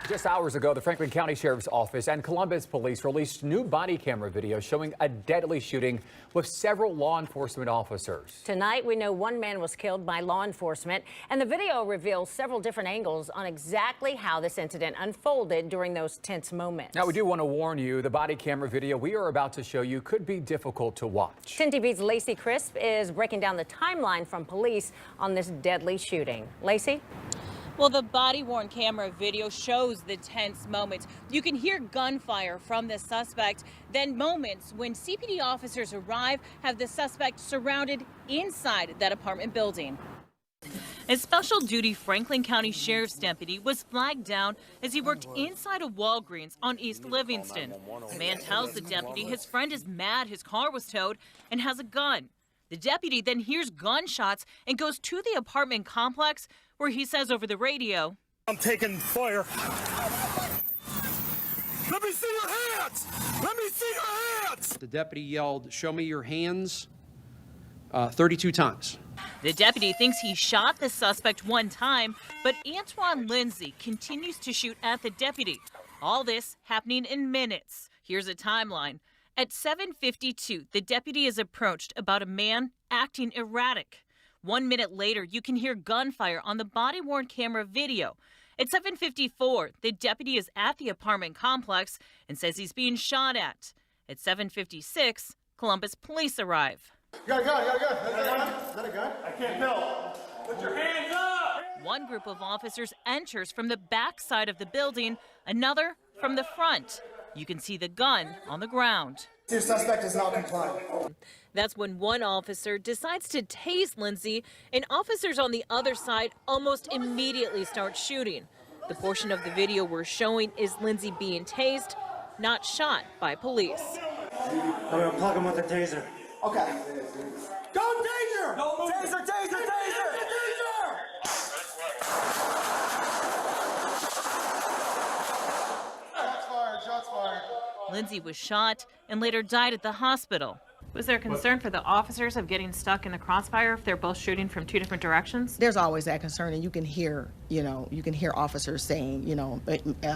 Just hours ago, the Franklin County Sheriff's Office and Columbus Police released new body camera video showing a deadly shooting with several law enforcement officers. Tonight, we know one man was killed by law enforcement, and the video reveals several different angles on exactly how this incident unfolded during those tense moments. Now, we do want to warn you, the body camera video we are about to show you could be difficult to watch. 10 TV's Lacey Crisp is breaking down the timeline from police on this deadly shooting. Lacey? Well, the body-worn camera video shows the tense moments. You can hear gunfire from the suspect, then moments when CPD officers arrive have the suspect surrounded inside that apartment building. A special duty Franklin County Sheriff's deputy was flagged down as he worked inside a Walgreens on East Livingston. The man tells the deputy his friend is mad his car was towed and has a gun. The deputy then hears gunshots and goes to the apartment complex where he says over the radio, "I'm taking fire. Let me see your hands! Let me see your hands!" The deputy yelled, "Show me your hands," 32 times. The deputy thinks he shot the suspect one time, but Antwan Lindsey continues to shoot at the deputy. All this happening in minutes. Here's a timeline. At 7:52, the deputy is approached about a man acting erratic. 1 minute later, you can hear gunfire on the body-worn camera video. At 7:54, the deputy is at the apartment complex and says he's being shot at. At 7:56, Columbus police arrive. You got a gun, you got a gun. Is that a gun? I can't tell. Put your hands up! One group of officers enters from the back side of the building, another from the front. You can see the gun on the ground. Your suspect is not compliant. That's when one officer decides to tase Lindsey, and officers on the other side almost immediately start shooting. The portion of the video we're showing is Lindsey being tased, not shot by police. I'm gonna plug him with a taser. Okay. Go taser! Go taser, taser, taser! Shots fired, shots fired. Lindsey was shot and later died at the hospital. Was there concern for the officers of getting stuck in the crossfire if they're both shooting from two different directions? There's always that concern, and you can hear, officers saying,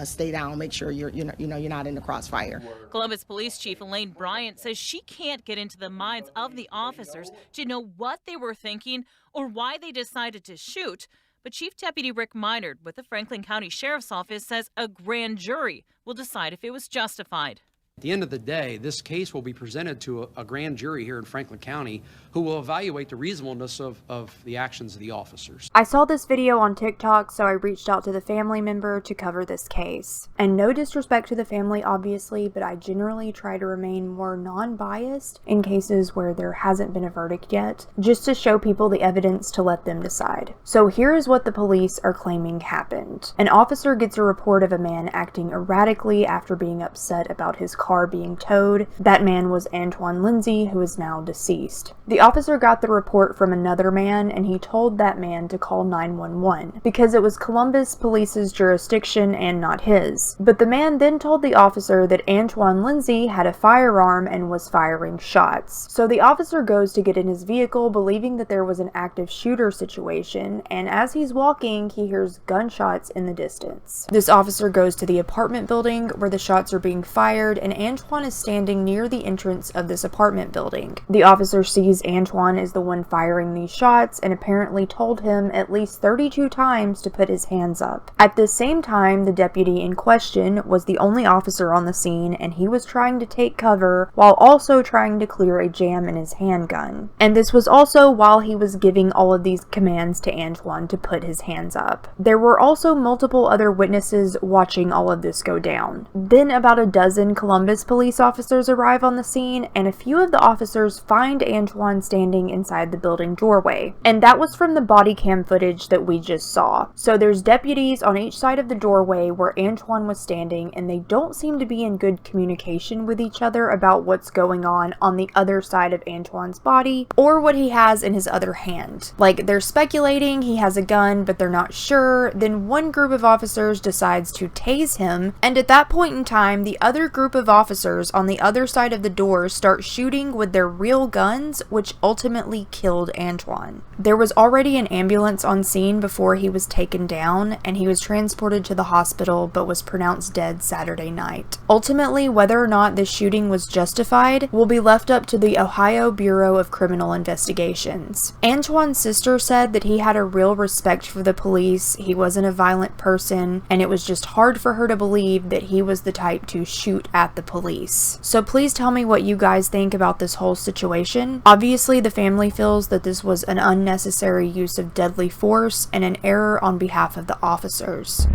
stay down, make sure you're not in the crossfire. Columbus Police Chief Elaine Bryant says she can't get into the minds of the officers to know what they were thinking or why they decided to shoot. But Chief Deputy Rick Minard with the Franklin County Sheriff's Office says a grand jury will decide if it was justified. At the end of the day, this case will be presented to a grand jury here in Franklin County who will evaluate the reasonableness of the actions of the officers. I saw this video on TikTok, so I reached out to the family member to cover this case. And no disrespect to the family, obviously, but I generally try to remain more non-biased in cases where there hasn't been a verdict yet, just to show people the evidence to let them decide. So here is what the police are claiming happened. An officer gets a report of a man acting erratically after being upset about his car being towed. That man was Antwan Lindsey, who is now deceased. The officer got the report from another man, and he told that man to call 911 because it was Columbus Police's jurisdiction and not his. But the man then told the officer that Antwan Lindsey had a firearm and was firing shots. So the officer goes to get in his vehicle, believing that there was an active shooter situation, and as he's walking, he hears gunshots in the distance. This officer goes to the apartment building where the shots are being fired, and Antwan is standing near the entrance of this apartment building. The officer sees Antwan is the one firing these shots and apparently told him at least 32 times to put his hands up. At the same time, the deputy in question was the only officer on the scene, and he was trying to take cover while also trying to clear a jam in his handgun. And this was also while he was giving all of these commands to Antwan to put his hands up. There were also multiple other witnesses watching all of this go down. Then about a dozen Columbus police officers arrive on the scene, and a few of the officers find Antwan standing inside the building doorway. And that was from the body cam footage that we just saw. So there's deputies on each side of the doorway where Antwan was standing, and they don't seem to be in good communication with each other about what's going on the other side of Antwan's body or what he has in his other hand. Like, they're speculating he has a gun, but they're not sure. Then one group of officers decides to tase him, and at that point in time, the other group of officers on the other side of the door start shooting with their real guns, which ultimately killed Antwan. There was already an ambulance on scene before he was taken down, and he was transported to the hospital but was pronounced dead Saturday night. Ultimately, whether or not this shooting was justified will be left up to the Ohio Bureau of Criminal Investigations. Antwan's sister said that he had a real respect for the police, he wasn't a violent person, and it was just hard for her to believe that he was the type to shoot at the police. So please tell me what you guys think about this whole situation. Obviously, the family feels that this was an unnecessary use of deadly force and an error on behalf of the officers.